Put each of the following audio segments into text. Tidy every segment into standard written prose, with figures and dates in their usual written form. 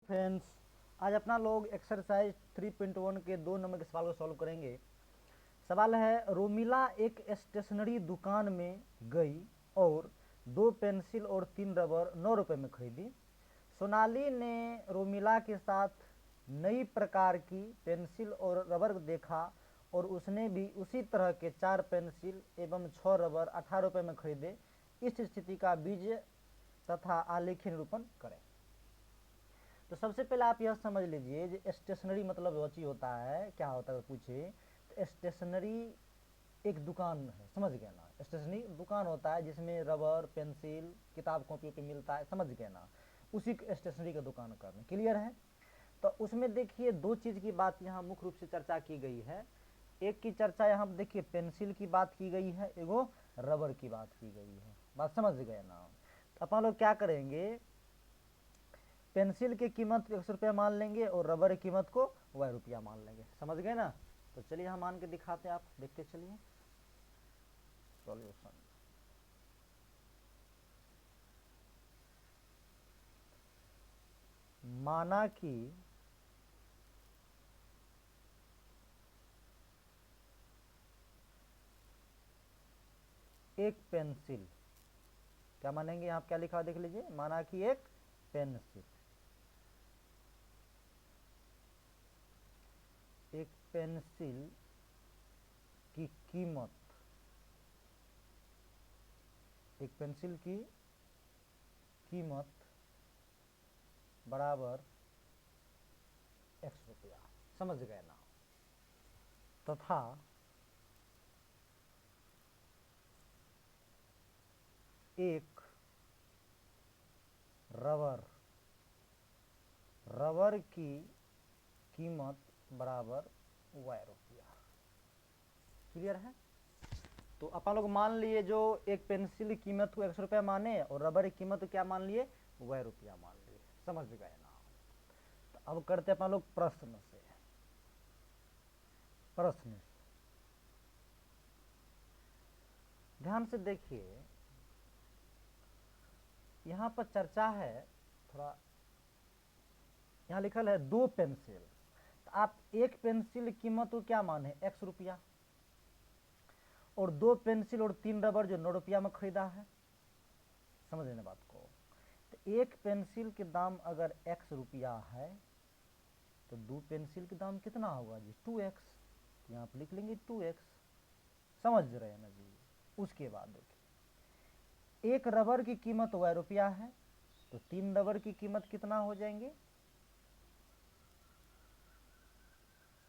Friends, आज अपना लोग एक्सरसाइज 3.1 के 2 नंबर के सवाल को सॉल्व करेंगे। सवाल है, रोमिला एक स्टेशनरी दुकान में गई और 2 पेंसिल और 3 रबर 9 रुपए में खरीदी। सोनाली ने रोमिला के साथ नई प्रकार की पेंसिल और रबर देखा और उसने भी उसी तरह के 4 पेंसिल एवं 6 रबर 18 रुपए में खरीदे। इस स्थिति का बीज तथा आलेखी निरूपण करें। तो सबसे पहले आप यह समझ लीजिए, जो स्टेशनरी मतलब वची होता है, क्या होता है पूछे तो स्टेशनरी एक दुकान है, समझ गए ना। स्टेशनरी दुकान होता है जिसमें रबर पेंसिल किताब कॉपी पे मिलता है, समझ गए ना। उसी स्टेशनरी का दुकान करना क्लियर है। तो उसमें देखिए 2 चीज की बात यहाँ मुख्य रूप से चर्चा की गई है। एक की चर्चा यहाँ देखिए पेंसिल की बात की गई है, एगो रबर की बात की गई है। बात समझ गए ना। तो अपन लोग क्या करेंगे, पेंसिल की कीमत 100 रुपया मान लेंगे और रबर की कीमत को वह रुपया मान लेंगे, समझ गए ना। तो चलिए हम मान के दिखाते हैं, आप देखते चलिए सॉल्यूशन। माना कि एक पेंसिल, क्या मानेंगे यहाँ क्या लिखा देख लीजिए, माना कि एक पेंसिल, एक पेंसिल की कीमत, एक पेंसिल की कीमत बराबर 100 रुपया, समझ गए ना। तथा एक रबर की कीमत बराबर वह रुपया। क्लियर है। तो अपन लोग मान लिए जो एक पेंसिल की कीमत को 100 रुपया माने और रबर की कीमत क्या मान लिए, वह रुपया मान लिए, समझ गए ना। तो अब करते अपन लोग प्रश्न से। प्रश्न ध्यान से देखिए, यहां पर चर्चा है, थोड़ा यहां लिखल है 2 पेंसिल। तो आप एक पेंसिल की कीमत को क्या माने 100 रुपया और 2 पेंसिल और 3 रबर जो 9 रुपया में खरीदा है, समझ लेना बात को। तो एक पेंसिल के दाम अगर 100 रुपया है तो 2 पेंसिल के दाम कितना होगा जी, 2x। यहाँ पर लिख लेंगे 2x, समझ रहे हैं ना जी। उसके बाद देखिए एक रबर की कीमत वह रुपया है तो 3 रबर की कीमत कितना हो जाएंगे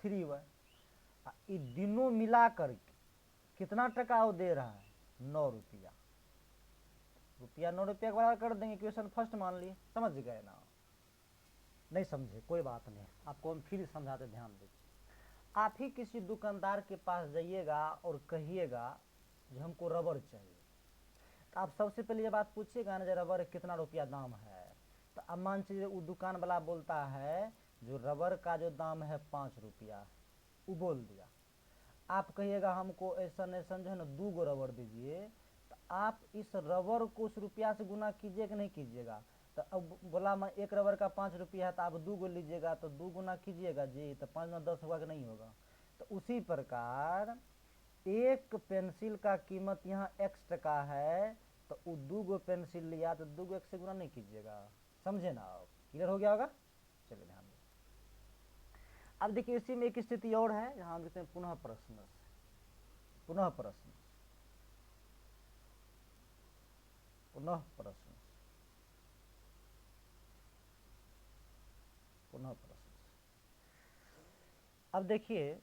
3y। ये तीनों मिला करके कितना टका वो दे रहा है 9 रुपया। रुपया 9 रुपया बराबर कर देंगे, क्वेश्चन फर्स्ट मान लिए, समझ गए ना। नहीं समझे कोई बात नहीं, आपको हम फिर समझाते, ध्यान दीजिए। आप ही किसी दुकानदार के पास जाइएगा और कहिएगा जो हमको रबर चाहिए, तो आप सबसे पहले ये बात पूछिएगा ना, रबर कितना रुपया दाम है। तो अब मान चलिए वो दुकान वाला बोलता है जो रबर का जो दाम है 5 रुपया, वो बोल दिया। आप कहिएगा हमको ऐसा ऐसा जो है ना 2 गो रबर दीजिए, तो आप इस रबर को उस रुपया से गुना कीजिए कि नहीं कीजिएगा। तो अब बोला मैं एक रबर का 5 रुपया है तो आप 2 गो लीजिएगा, तो 2 गुना कीजिएगा जी, तो 5 में 10 होगा कि नहीं होगा। तो उसी प्रकार एक पेंसिल का कीमत यहाँ x टका है, तो वो 2 गो पेंसिल लिया तो 2 गो x से गुना नहीं कीजिएगा, समझे ना। आप क्लियर हो गया होगा। चलिए ध्यान दें। अब देखिए इसी में एक स्थिति और है, यहाँ देखते हैं पुनः प्रश्न से। पुनः प्रश्न, पुनः प्रश्न, पुनः प्रश्न। अब देखिए,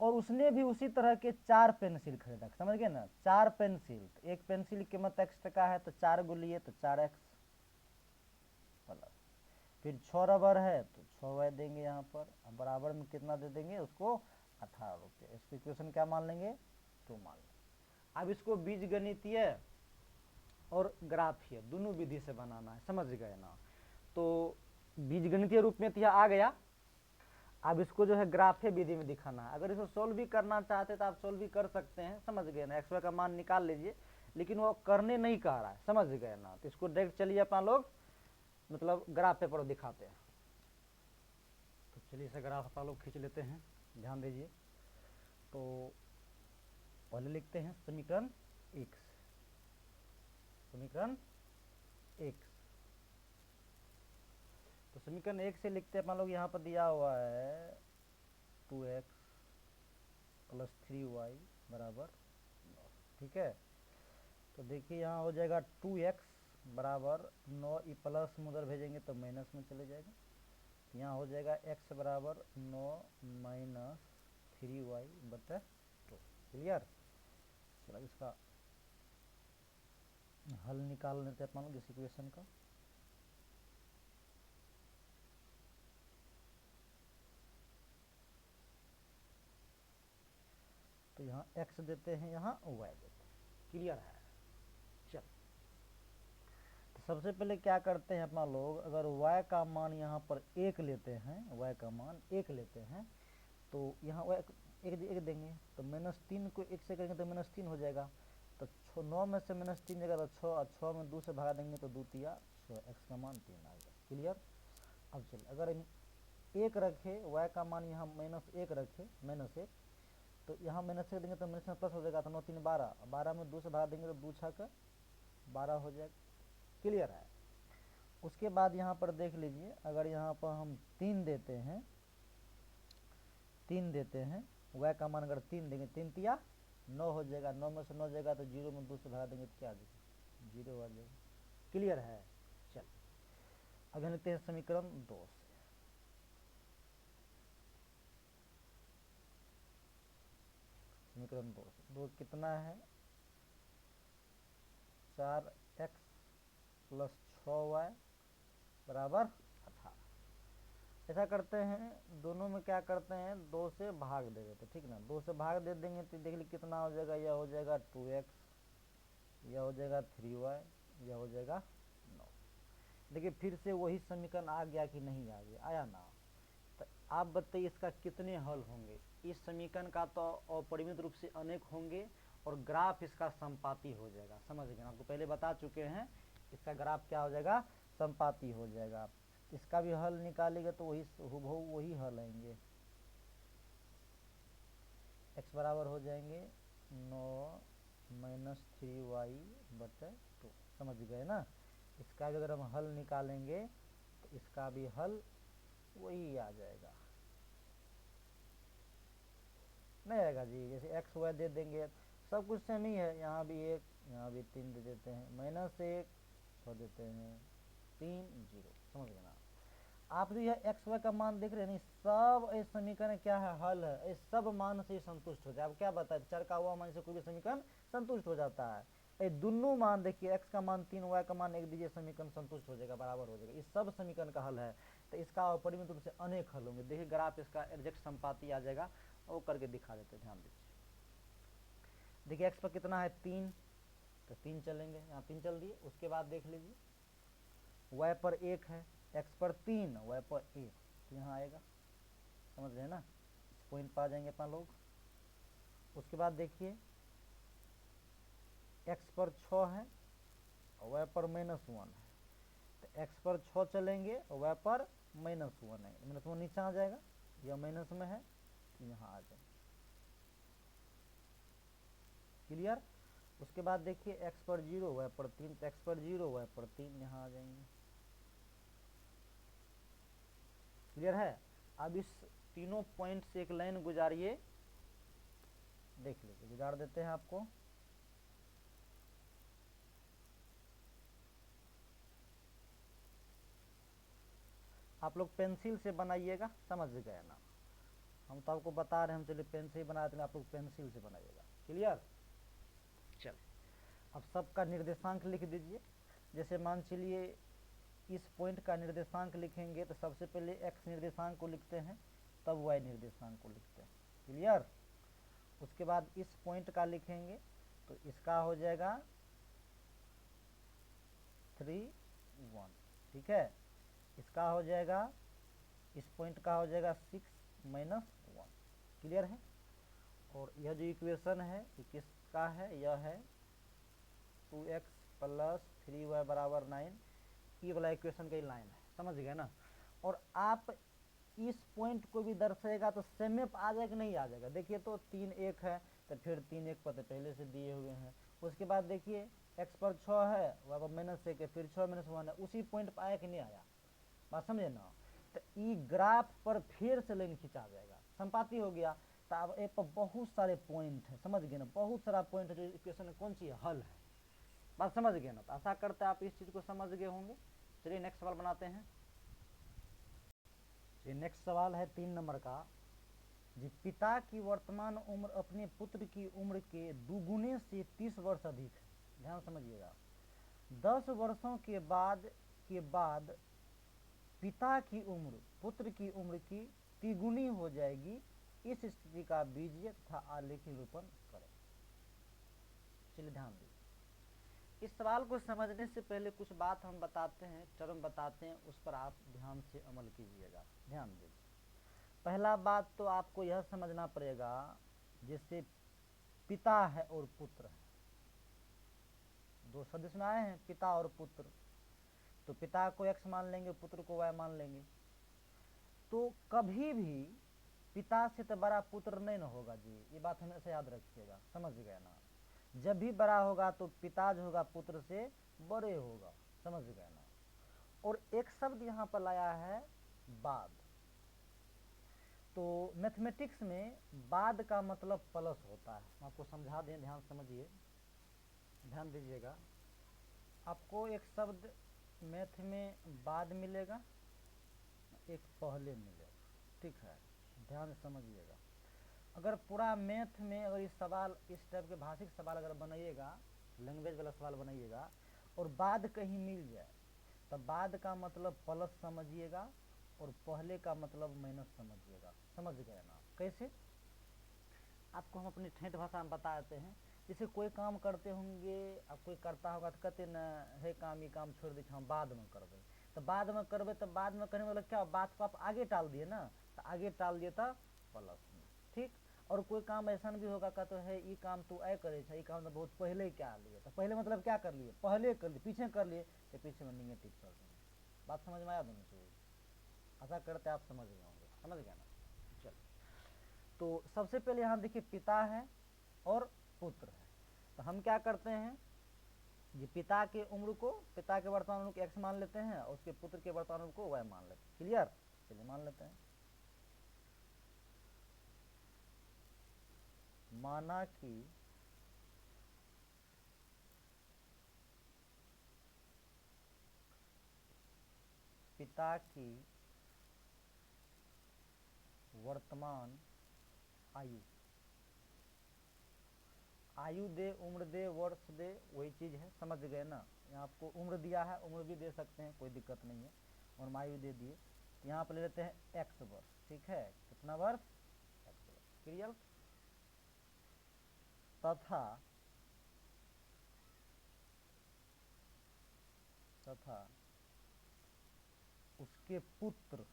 और उसने भी उसी तरह के 4 पेंसिल खरीदा, समझ गए ना। 4 पेंसिल, तो एक पेंसिल की कीमत x टका है तो 4 गो लिए तो 4x प्लस, फिर 6 रबर है तो 6y देंगे यहाँ पर, अब बराबर में कितना दे देंगे उसको 18 रुपये। इसको इक्वेशन क्या मान लेंगे 2 मान लेंगे। अब इसको बीज गणितीय और ग्राफीय दोनों विधि से बनाना है, समझ गए ना। तो बीज गणितीय रूप में तो यह आ गया, अब इसको जो है ग्राफीय विधि में दिखाना है। अगर इसको सोल्व भी करना चाहते तो आप सोल्व भी कर सकते हैं, समझ गए ना। एक्स वाई का मान निकाल लीजिए, लेकिन वो करने नहीं कह रहा है, समझ गए ना। तो इसको डायरेक्ट चलिए अपना लोग मतलब ग्राफ पेपर दिखाते हैं। तो चलिए इसे ग्राफ आप लोग खींच लेते हैं, ध्यान दीजिए। तो पहले लिखते हैं समीकरण x, समीकरण x। तो समीकरण 1 से लिखते हैं अपन लोग, यहाँ पर दिया हुआ है 2x प्लस 3y बराबर 9, ठीक है। तो देखिए यहाँ हो जाएगा 2x बराबर 9, ई प्लस में उधर भेजेंगे तो माइनस में चले जाएगा। यहाँ हो जाएगा x बराबर 9 माइनस 3y बटे 2। क्लियर। चलो इसका हल निकाल लेते हैं अपन लोग इस इक्वेशन का। तो यहाँ x देते हैं, यहाँ y देते हैं। क्लियर है। चल, तो सबसे पहले क्या करते हैं अपना लोग, अगर y का मान यहाँ पर 1 लेते हैं, y का मान 1 लेते हैं, तो यहाँ y एक देंगे तो -3 को 1 से करेंगे तो -3 हो जाएगा। तो 9 में से -3 जाएगा तो 6, और 6 में 2 से भगा देंगे तो 2 तिया 6, x का मान 3 आ गया। क्लियर। अब चलिए अगर 1 रखे, y का मान यहाँ -1 रखे, -1, तो यहाँ -1 देंगे तो माइनस में प्लस हो जाएगा, तो 9 3 12, 12 में 2 से भगा देंगे तो 2 6 12 हो जाएगा। क्लियर है। उसके बाद यहाँ पर देख लीजिए, अगर यहाँ पर हम 3 देते हैं, 3 देते हैं, y का मान अगर 3 देंगे, 3 तिया 9 हो जाएगा। 9 में से 9 जाएगा तो 0 में 2 से भगा देंगे तो क्या आ जाएगा, 0 आ जाएगा। क्लियर है। चल, अब यहाँ लिखते हैं समीकरण 2 से। समीकरण 2 से 2 कितना है, 4x प्लस 6y बराबर 18। ऐसा करते हैं, दोनों में क्या करते हैं, 2 से भाग दे देते, ठीक ना। 2 से भाग दे देंगे तो देख ली कितना हो जाएगा, यह हो जाएगा 2x, यह हो जाएगा 3y, यह हो जाएगा 9। देखिए फिर से वही समीकरण आ गया कि नहीं आ गया, आया ना। तो आप बताइए इसका कितने हल होंगे। इस समीकरण का तो अपरिमित रूप से अनेक होंगे, और ग्राफ इसका संपाती हो जाएगा। समझ गए, आपको पहले बता चुके हैं, इसका ग्राफ क्या हो जाएगा, संपाती हो जाएगा। इसका भी हल निकालेंगे तो वही हुबहू वही हल आएंगे। x बराबर हो जाएंगे 9 माइनस 3y बटे 2। समझ गए ना। इसका भी अगर हम हल निकालेंगे तो इसका भी हल वही आ जाएगा, नहीं आएगा जी। जैसे एक्स वाई दे देंगे, सब कुछ सेम ही है। यहाँ भी 1, यहाँ भी 3 दे देते हैं, -1 6 देते हैं, 3 0। समझ गए ना। आप जो यह एक्स वाई का मान देख रहे हैं, सब इस समीकरण क्या है, हल है। इस सब मान से संतुष्ट हो जाए। अब क्या बताए, चर का हुआ मान से कोई भी समीकरण संतुष्ट हो जाता है। ये दोनों मान देखिए, x का मान 3, y का मान 1 दीजिए, समीकरण संतुष्ट हो जाएगा, बराबर हो जाएगा। इस सब समीकरण का हल है। तो इसका अपरिमित रूप से अनेक हल होंगे। देखिए ग्राफ इसका एग्जैक्ट संपाती आ जाएगा, वो करके दिखा देते हैं, ध्यान दीजिए। देखिए x पर कितना है 3, तो 3 चलेंगे, यहाँ 3 चल दिए। उसके बाद देख लीजिए y पर 1 है, x पर 3, y पर 1, तो यहाँ आएगा। समझ रहे हैं ना, इस पॉइंट पर आ जाएंगे अपना लोग। उसके बाद देखिए x पर 6 है और y पर -1 है, तो x पर 6 चलेंगे और y पर -1 है। -1 नीचे आ जाएगा, यह माइनस में है, यहाँ आ जाएगा। क्लियर। उसके बाद देखिए x पर 0, y पर 3, तो x पर 0, y पर 3, यहाँ आ जाएंगे। क्लियर है। अब इस तीनों पॉइंट से एक लाइन गुजारिए, देख लीजिए, गुजार देते हैं आपको। आप लोग पेंसिल से बनाइएगा, समझ गए ना। हम तो आपको बता रहे हैं, हम चलिए पेन से ही बनाते हैं, आप लोग पेंसिल से बनाइएगा। क्लियर। चल, अब सबका निर्देशांक लिख दीजिए। जैसे मान चलिए इस पॉइंट का निर्देशांक लिखेंगे तो सबसे पहले x निर्देशांक को लिखते हैं, तब y निर्देशांक को लिखते हैं। क्लियर। उसके बाद इस पॉइंट का लिखेंगे तो इसका हो जाएगा 3 1, ठीक है। इसका हो जाएगा, इस पॉइंट का हो जाएगा 6 -1। क्लियर है। और यह जो इक्वेशन है ये किसका है, यह है 2x प्लस 3y बराबर 9। ये वाला इक्वेशन की लाइन है, समझ गए ना। और आप इस पॉइंट को भी दर्शाएगा तो सेम आ जाएगा नहीं आ जाएगा। देखिए तो 3 1 है तो फिर 3 1 पता पहले से दिए हुए हैं। उसके बाद देखिए x पर 6 है, वह -1 है, फिर 6 -1 है, उसी पॉइंट पर आया कि नहीं आया, बात समझे ना। तो ई ग्राफ पर फिर से लाइन खिंचा जाएगा, संपाती हो गया। तो अब ए पर बहुत सारे पॉइंट है, समझ गए ना, बहुत सारा पॉइंट है जो इक्वेशन कौन सी है, हल है, बात समझ गए ना। तो आशा करते हैं आप इस चीज को समझ गए होंगे। चलिए नेक्स्ट सवाल बनाते हैं। ये नेक्स्ट सवाल है 3 नंबर का। जी पिता की वर्तमान उम्र अपने पुत्र की उम्र के दुगुने से 30 वर्ष अधिक है, ध्यान समझिएगा। 10 वर्षों के बाद पिता की उम्र पुत्र की उम्र की तिगुनी हो जाएगी। इस स्थिति का बीजीय तथा आलेखी रूपन करें। चलिए ध्यान दीजिए, इस सवाल को समझने से पहले कुछ बात हम बताते हैं, टर्म बताते हैं, उस पर आप ध्यान से अमल कीजिएगा। ध्यान दीजिए, पहला बात तो आपको यह समझना पड़ेगा, जैसे पिता है और पुत्र है, दो सदस्य में आए हैं पिता और पुत्र, तो पिता को x मान लेंगे, पुत्र को y मान लेंगे। तो कभी भी पिता से तो बड़ा पुत्र नहीं ना होगा जी, ये बात हमेशा याद रखिएगा, समझ गए ना। जब भी बड़ा होगा तो पिता जो होगा पुत्र से बड़े होगा, समझ गए ना। और एक शब्द यहाँ पर लाया है बाद। तो मैथमेटिक्स में बाद का मतलब प्लस होता है, हम आपको समझा दें, ध्यान समझिए, ध्यान दीजिएगा। आपको एक शब्द मैथ में बाद मिलेगा, एक पहले मिलेगा, ठीक है, ध्यान समझिएगा। अगर पूरा मैथ में अगर इस सवाल इस टाइप के भाषिक सवाल अगर बनाइएगा, लैंग्वेज वाला सवाल बनाइएगा और बाद कहीं मिल जाए, तब बाद का मतलब प्लस समझिएगा और पहले का मतलब माइनस समझिएगा, समझ गए ना। कैसे, आपको हम अपनी ठेठ भाषा में बताते हैं। जैसे कोई काम करते होंगे, अब कोई करता होगा तो कहते न है काम, ये काम छोड़ दीजिए हम बाद में करबे, तो बाद में करबे, तो बाद में करने वाला क्या, बात को आप आगे टाल दिए ना, तो आगे टाल दिए तो प्लस में, ठीक। और कोई काम ऐसा भी होगा कहते है ये काम तू ऐ करे छे, ये काम तो बहुत पहले क्या लिए, तो पहले मतलब क्या कर लिए, पहले कर लिए, पीछे कर लिए, तो पीछे में निगेटिव कर देंगे। बात समझ में आया दोनों चीज, आशा करते आप समझ गए होंगे, समझ गए ना। चलो, तो सबसे पहले यहाँ देखिए पिता है और पुत्र है, तो हम क्या करते हैं, ये पिता के उम्र को, पिता के वर्तमान उम्र को x मान लेते हैं और उसके पुत्र के वर्तमान उम्र को y मान लेते हैं। क्लियर, चलिए मान लेते हैं। माना कि पिता की वर्तमान आयु, आयु दे, उम्र दे, वर्ष दे, वही चीज है, समझ गए ना। यहाँ आपको उम्र दिया है, उम्र भी दे सकते हैं, कोई दिक्कत नहीं है, और आयु दे दिए, यहाँ पर ले लेते हैं x वर्ष, ठीक है, कितना वर्ष, x वर्ष, क्लियर। तथा उसके पुत्र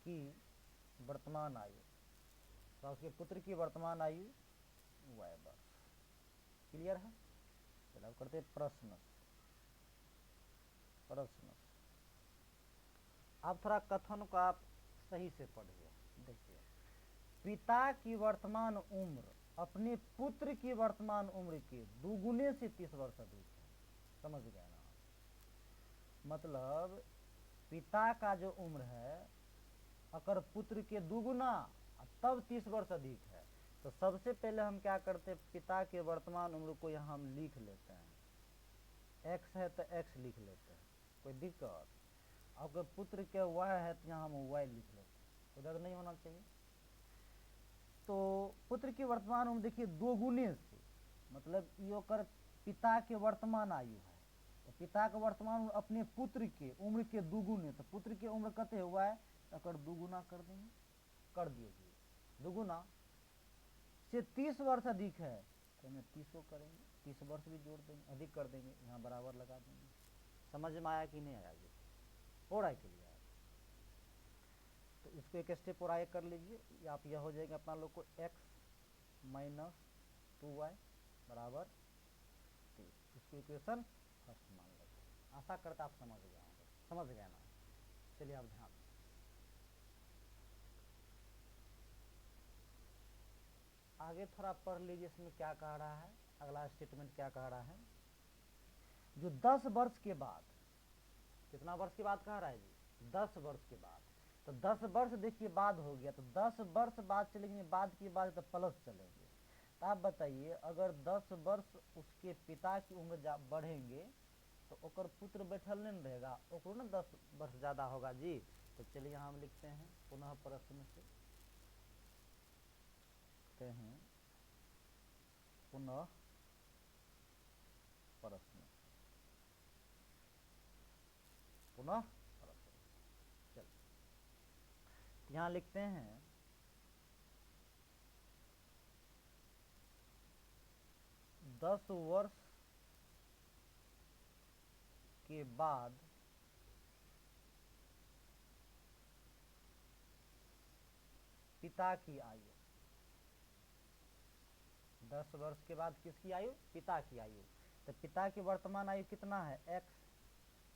की वर्तमान आयु, तो उसके पुत्र की वर्तमान आयु y वर्ष, क्लियर है। चलो अब करते प्रश्न। अब थोड़ा कथन को आप सही से पढ़िए। देखिए, पिता की वर्तमान उम्र अपने पुत्र की वर्तमान उम्र के दुगुने से 30 वर्ष अधिक है, समझ गए ना। मतलब पिता का जो उम्र है अगर पुत्र के दुगुना तब 30 वर्ष अधिक है, तो सबसे पहले हम क्या करते हैं, पिता के वर्तमान उम्र को यहाँ हम लिख लेते हैं, x है तो x लिख लेते हैं, कोई दिक्कत। अगर पुत्र के y है तो यहाँ हम y लिख लेते हैं, कोई दर्द नहीं होना चाहिए। तो पुत्र की वर्तमान उम्र देखिए दोगुने से, मतलब ये कर पिता के वर्तमान आयु है, तो पिता के वर्तमान अपने पुत्र के उम्र के दुगुने, तो पुत्र की उम्र कते हुआ है, अगर दुगुना कर देंगे, कर दीजिए, दुगुना से 30 वर्ष अधिक है तो हमें 30 करेंगे, 30 वर्ष भी जोड़ देंगे, अधिक कर देंगे, यहाँ बराबर लगा देंगे। समझ में आया कि नहीं आया, ये हो रहा है क्लियर। तो इसको एक स्टेप और आगे कर लीजिए, आप यह हो जाएगा अपना लोग को x माइनस 2y बराबर 30, इसको इक्वेशन फर्स्ट मान लेते हैं। आशा करता आप समझ गए होंगे, समझ गए ना। चलिए आप ध्यान, आगे थोड़ा पढ़ लीजिए इसमें क्या कह रहा है, अगला स्टेटमेंट क्या कह रहा है। जो 10 वर्ष के बाद, कितना वर्ष के बाद कह रहा है जी, 10 वर्ष के बाद, तो 10 वर्ष देखिए बाद हो गया, तो 10 वर्ष बाद चलेंगे, बाद की बात तो प्लस चलेंगे। तो आप बताइए अगर 10 वर्ष उसके पिता की उम्र बढ़ेंगे तो ओकर पुत्र बैठल नहीं रहेगा, ओकरो ना 10 वर्ष ज़्यादा होगा जी। तो चलिए यहाँ हम लिखते हैं पुनः प्रश्न से, लिखते हैं पुनः प्रश्न, पुनः प्रश्न। चलिए यहाँ लिखते हैं 10 वर्ष के बाद पिता की आयु, 10 वर्ष के बाद किसकी आयु, पिता की आयु। तो पिता की वर्तमान आयु कितना है x,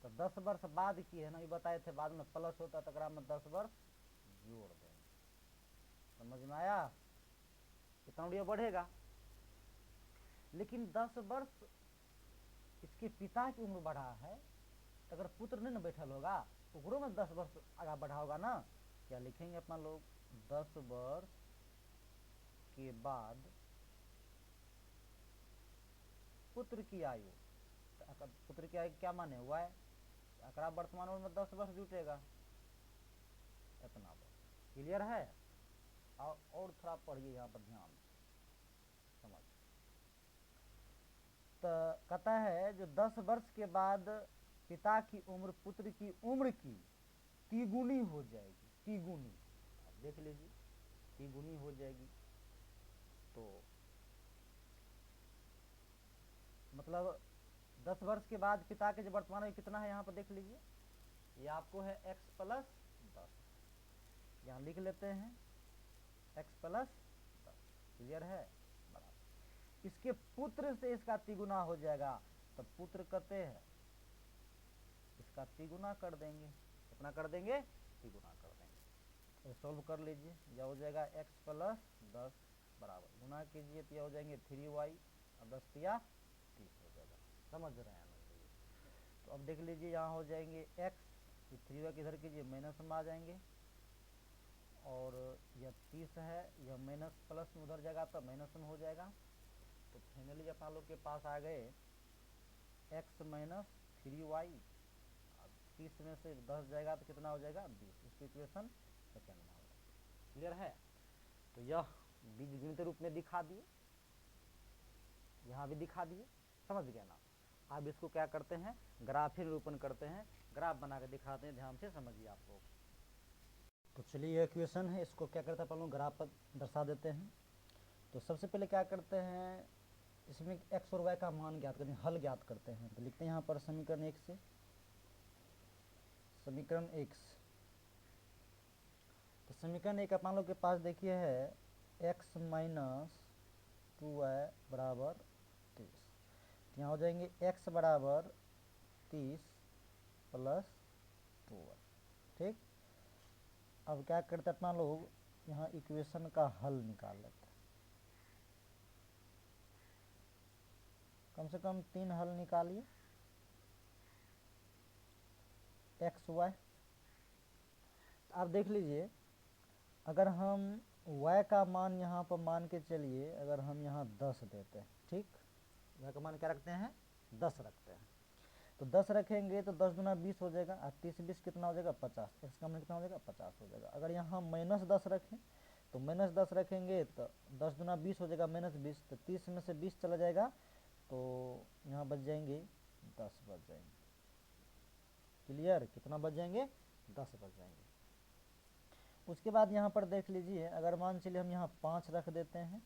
तो 10 वर्ष बाद की है ना, ये बताए थे बाद में प्लस होता है तो में 10 वर्ष जोड़ देंगे। समझ में आया, कितना उड़िया बढ़ेगा। लेकिन 10 वर्ष इसके पिता की उम्र बढ़ा है, तो अगर पुत्र नहीं ना बैठल होगा ओकरो में 10 वर्ष आगे बढ़ा होगा ना। क्या लिखेंगे अपना लोग, 10 वर्ष के बाद पुत्र की आयु, तो पुत्र की आयु क्या माने हुआ है, आंकड़ा वर्तमान में 10 वर्ष जुटेगा, इतना वर्ष। क्लियर है। और थोड़ा पढ़िए यहाँ पर ध्यान समझ। तो कहता है जो 10 वर्ष के बाद पिता की उम्र पुत्र की उम्र की तिगुनी हो जाएगी, तिगुनी, आप देख लीजिए तिगुनी हो जाएगी। तो मतलब 10 वर्ष के बाद पिता के जो वर्तमान में कितना है यहाँ पर देख लीजिए, ये आपको है x प्लस 10, यहाँ लिख लेते हैं x प्लस 10। क्लियर है, बराबर। इसके पुत्र से इसका तिगुना हो जाएगा, तो पुत्र कहते हैं इसका तिगुना कर देंगे, कितना कर देंगे, तिगुना कर देंगे। तो सॉल्व कर लीजिए, यह हो जाएगा x प्लस 10 बराबर, गुना कीजिए तो यह हो जाएंगे 3y और 10 तिया 30 हो जाएगा। समझ रहे हैं ना। तो अब देख लीजिए यहाँ हो जाएंगे x, 3y किधर कीजिए माइनस में आ जाएंगे, और यह 30 है, यह माइनस प्लस में उधर जाएगा तो माइनस में हो जाएगा। तो फाइनली अपना लोग के पास आ गए x माइनस 3y, 30 में से 10 जाएगा तो कितना हो जाएगा 20, इसकी इक्वेशन सेकेंड में होगा। क्लियर है। तो यह बीजगणित रूप में दिखा दिए, यहाँ भी दिखा दिए, समझ गए ना। अब इसको क्या करते हैं, ग्राफीय निरूपण करते हैं, ग्राफ बना के दिखाते हैं, ध्यान से समझिए आप लोग। तो चलिए ये इक्वेशन है, इसको क्या करते हैं पहले ग्राफ पर दर्शा देते हैं। तो सबसे पहले क्या करते हैं, इसमें x और y का मान ज्ञात करते हैं, हल ज्ञात करते हैं। तो लिखते हैं यहाँ पर समीकरण 1 से, समीकरण 1 से। तो समीकरण 1 अपना लोग के पास देखिए है x माइनस 2y बराबर 30, तो यहाँ हो जाएंगे x बराबर 30 प्लस 2y। ठीक, अब क्या करते हैं अपना लोग यहाँ इक्वेशन का हल निकाल लेते हैं, कम से कम 3 हल निकालिए एक्स वाई। आप देख लीजिए अगर हम y का मान यहाँ पर मान के चलिए, अगर हम यहाँ 10 देते हैं, ठीक, y का मान क्या रखते हैं 10 रखते हैं, तो 10 रखेंगे तो 10 गुना 20 हो जाएगा, और 30 20 कितना हो जाएगा 50, x का मान कितना हो जाएगा 50 हो जाएगा। अगर यहाँ माइनस 10 रखें तो माइनस 10 रखेंगे तो 10 गुना 20 हो जाएगा माइनस 20, तो 30 में से 20 चला जाएगा तो यहाँ बच जाएंगे 10 बच जाएंगे। क्लियर, कितना बच जाएंगे 10 बच जाएंगे। उसके बाद यहाँ पर देख लीजिए अगर मान चलिए हम यहाँ 5 रख देते हैं,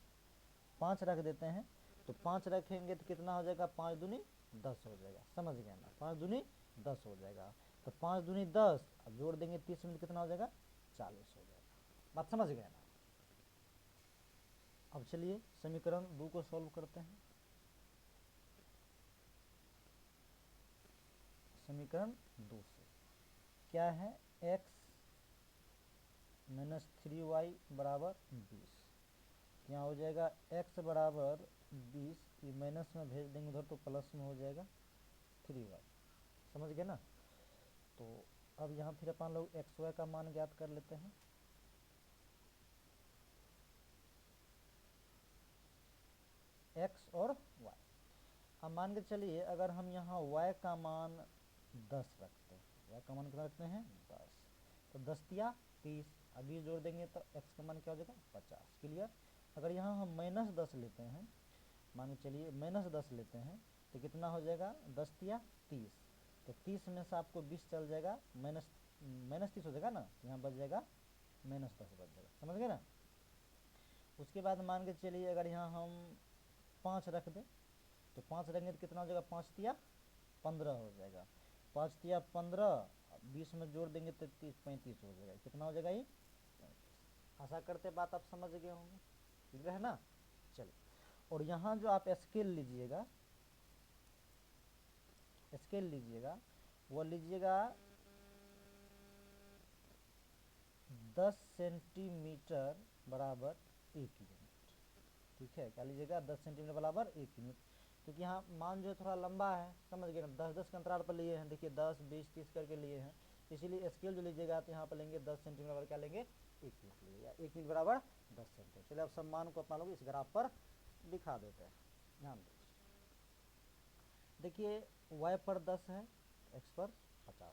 5 रख देते हैं, तो 5 रखेंगे तो कितना हो जाएगा 5 दूनी 10 हो जाएगा। समझ गए ना, 5 दूनी 10 हो जाएगा, तो 5 दूनी 10, अब जोड़ देंगे 30 में कितना हो जाएगा 40 हो जाएगा। बात समझ गए ना। अब चलिए समीकरण 2 को सॉल्व करते हैं। समीकरण 2 से क्या है, x माइनस 3y बराबर 20। यहाँ हो जाएगा x बराबर 20, ये माइनस में भेज देंगे उधर तो प्लस में हो जाएगा 3y। समझ गए ना। तो अब यहाँ फिर अपन लोग एक्स वाई का मान ज्ञात कर लेते हैं। x और y, अब मान के चलिए अगर हम यहाँ y का मान 10 रखते हैं, y का मान कितना रखते हैं 10, तो 10 या 30, अभी जोड़ देंगे तो x का मान क्या हो जाएगा 50। क्लियर। अगर यहाँ हम माइनस 10 लेते हैं, मान के चलिए माइनस 10 लेते हैं तो कितना हो जाएगा 10 या 30, तो 30 में से आपको 20 चल जाएगा, माइनस 30 हो जाएगा ना, यहाँ बच जाएगा माइनस 10 बच जाएगा। समझ गए ना। उसके बाद मान के चलिए अगर यहाँ हम 5 रख दें, तो 5 रखेंगे तो कितना हो जाएगा 5 तिया 15 हो जाएगा, 5 तिया 15, 20 में जोड़ देंगे तो 35 हो जाएगा। कितना हो जाएगा ये 35। आशा करते बात आप समझ गए होंगे, ठीक है ना। चलिए, और यहाँ जो आप स्केल लीजिएगा, स्केल लीजिएगा वो लीजिएगा 10 सेंटीमीटर बराबर 1 यूनिट। ठीक है, क्या लीजिएगा 10 सेंटीमीटर बराबर 1 यूनिट, क्योंकि यहाँ मान जो थोड़ा लंबा है, समझ गए ना, 10-10 के अंतराल पर लिए हैं। देखिए 10, 20, 30 करके लिए हैं, इसीलिए स्केल जो लीजिएगा तो यहाँ पर लेंगे 10 सेंटीमीटर बराबर क्या लेंगे 1 यूनिट लीजिएगा, 1 यूनिट बराबर 10 सेंटीमीटर। चलिए अब सम्मान को अपना लोग इस ग्राफ पर दिखा देते हैं, ध्यान दीजिए। देखिए y पर 10 है, x पर 50 है,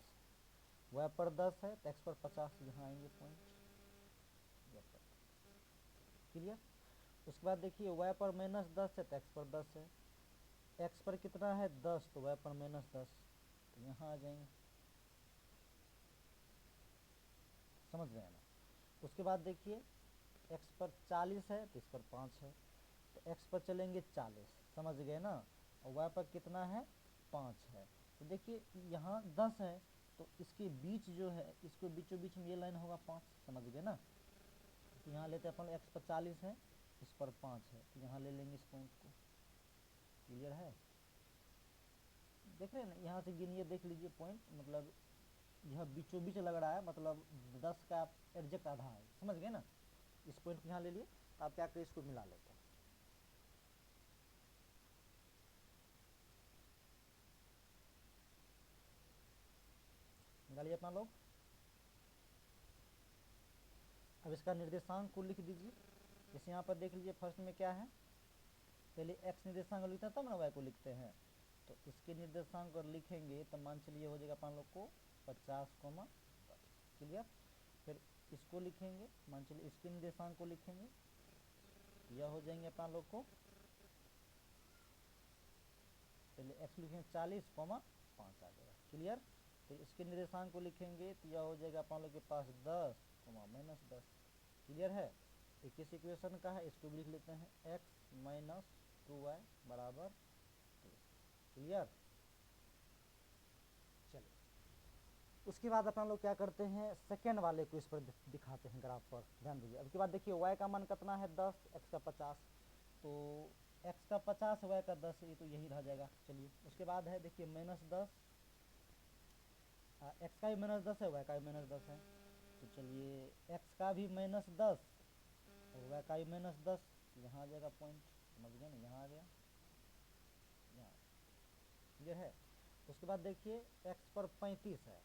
y पर 10 है तो x पर 50, यहाँ आएंगे पॉइंट। क्लियर। उसके बाद देखिए y पर माइनस 10 है तो x पर 10 है, x पर कितना है 10 तो y पर माइनस 10, तो यहाँ आ जाएंगे। समझ रहे हैं ना। उसके बाद देखिए x पर 40 है तो इस पर 5 है, तो x पर चलेंगे 40, समझ गए ना, और y पर कितना है 5 है। तो देखिए यहाँ 10 है तो इसके बीच जो है, इसको बीचों बीच में ये लाइन होगा 5, समझ गए ना। तो यहाँ लेते हैं अपन x पर 40 है, इस पर 5 है, तो यहाँ ले लेंगे इस पॉइंट को। क्लियर है। देख रहे हैं ना, यहाँ से गिनिए, देख लीजिए पॉइंट, मतलब यह बीचों बीच लग रहा है, मतलब 10 का एग्जैक्ट आधा है। समझ गए ना। इस पॉइंट को यहाँ ले लिए, तो आप क्या करें इसको मिला लेते हैं। निकालिए अपना लोग। अब इसका निर्देशांक को लिख दीजिए। जैसे यहाँ पर देख लीजिए फर्स्ट में क्या है, पहले x निर्देशांक लिखते हैं तब ना y को लिखते हैं, तो इसके निर्देशांक और लिखेंगे तो मान चलिए हो जाएगा अपन लोग को 50, 10। क्लियर। फिर इसको लिखेंगे, मान चलिए इसके निर्देशांक को लिखेंगे, यह हो जाएंगे अपन लोग को, पहले x लिखेंगे 40, 5 आ जाएगा। क्लियर। फिर इसके निर्देशांक को लिखेंगे तो यह हो जाएगा अपन लोग के पास 10, माइनस 10। क्लियर है। इस इक्वेशन का है, इसको भी लिख लेते हैं x माइनस 2y बराबर 30। क्लियर। चलिए, उसके बाद अपन लोग क्या करते हैं, सेकेंड वाले को इस पर दिखाते हैं ग्राफ पर, ध्यान दीजिए। अब के बाद देखिए y का मान कितना है 10, x का 50, तो x का 50 y का 10, ये तो यही रह जाएगा। चलिए उसके बाद है देखिए माइनस 10, x का भी माइनस 10 है, y का भी माइनस 10 है, तो चलिए x का भी माइनस 10 और y का भी माइनस 10, यहाँ आ जाएगा पॉइंट। समझ गए ना, यहाँ आ गया, यहाँ। क्लियर है। उसके बाद देखिए x पर 35 है,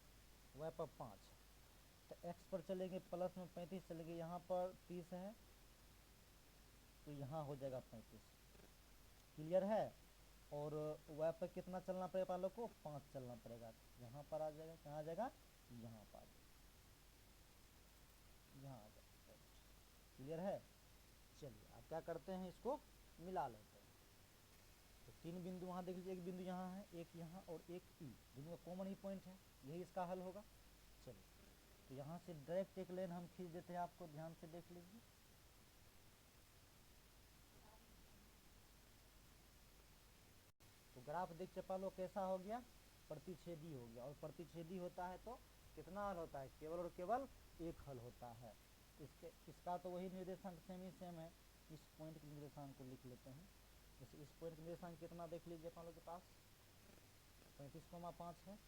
y पर 5 है, तो x पर चलेंगे प्लस में 35 चलेंगे, यहाँ पर 30 है तो यहाँ हो जाएगा 35। क्लियर है। और y पर कितना चलना पड़ेगा आप लोग को 5 चलना पड़ेगा, यहाँ पर आ जाएगा, कहाँ आ जाएगा यहाँ पर आ जाएगा, यहाँ आ जाएगा। क्लियर है। चलिए आप क्या करते हैं, इसको मिला लेते हैं। तो 3 बिंदु वहाँ देख लीजिए, एक बिंदु यहाँ है, एक यहाँ और एक ई, दोनों का कॉमन ही पॉइंट है, यही इसका हल होगा। चलिए, तो यहाँ से डायरेक्ट एक लाइन हम खींच देते हैं, आपको ध्यान से देख लीजिए। तो ग्राफ देख चपा लो कैसा हो गया, प्रतिच्छेदी हो गया, और प्रतिच्छेदी होता है तो कितना हल होता है, केवल और केवल एक हल होता है। इसका तो वही निर्देशांक सेम ही सेम है, इस पॉइंट के निर्देशांक को लिख लेते हैं। जैसे इस पॉइंट का निर्देशांक कितना देख लीजिए अपन लोग के पास 35, 5 है,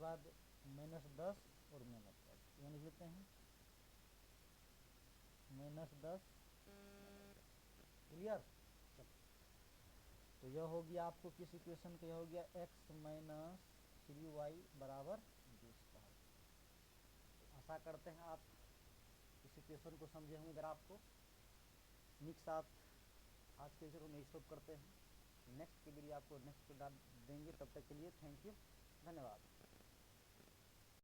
बाद -10 और -10 यानी लिखते हैं -10। क्लियर। तो यह हो गया आपको किस इक्वेशन का, यह हो गया x - 3y बराबर 20 का। आशा करते हैं आप इस इक्वेशन को समझे होंगे। अगर आपको के साथ आज के लेक्चर को यही स्टॉप करते हैं। नेक्स्ट के वीडियो आपको नेक्स्ट को डाल देंगे। तब तक के लिए थैंक यू, धन्यवाद।